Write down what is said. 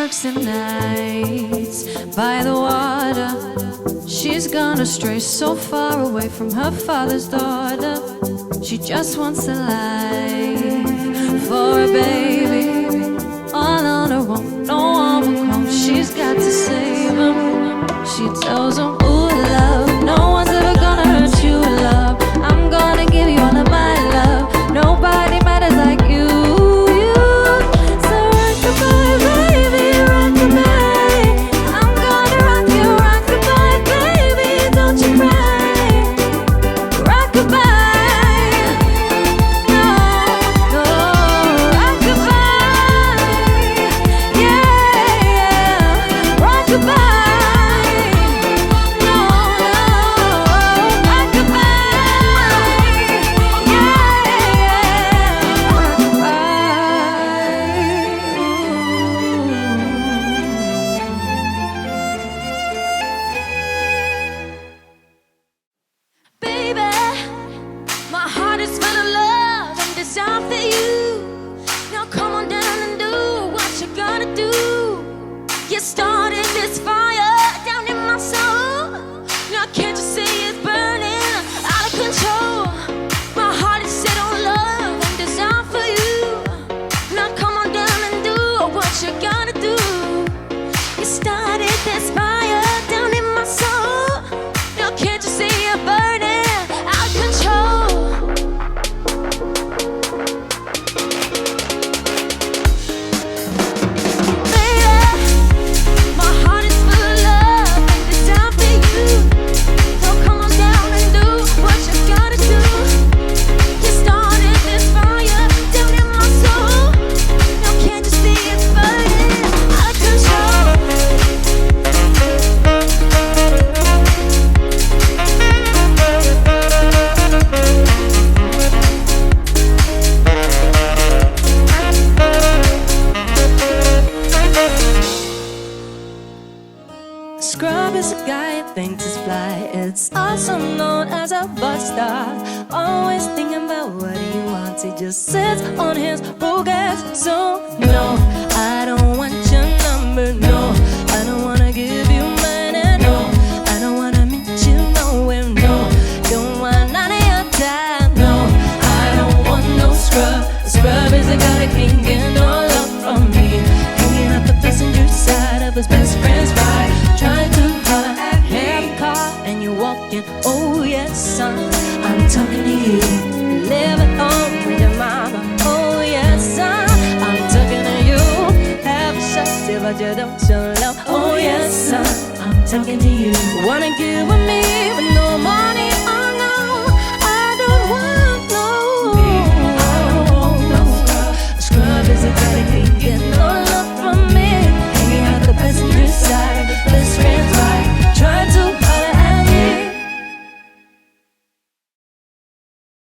works the nights by the water. She's gonna stray so far away from her father's daughter. She just wants a life for a baby. All on her own, no one will come. She's got to save him. She tells him, ooh, love, no one's ever gonna hurt you, love. I'm gonna give you all of my love. Nobody matters like you. So rock-a-bye, baby, rock-a-bye. I'm gonna rock you, rock-a-bye, baby, don't you cry. Rock-a-bye, no, no, rock-a-bye, yeah, rock-a-bye. Scrub is a guy who thinks he's fly. It's also known as a bus star. Always thinking about what he wants. He just sits on his broke ass. So no, I don't want your number. No, I don't wanna give you mine. And no, I don't wanna meet you nowhere. No, don't want none of your time. No, I don't want no scrub. A scrub is a guy that can't get no love from me. Hanging up the passenger side of his best friend's ride. Trying to holler at him car and you're walking. Oh yes, son, I'm talking to you. Live at home with your mama. Oh yes, son, I'm talking to you. Have a shot, but you don't show love. Oh yes, son, I'm talking to you. Wanna get with me, but no more.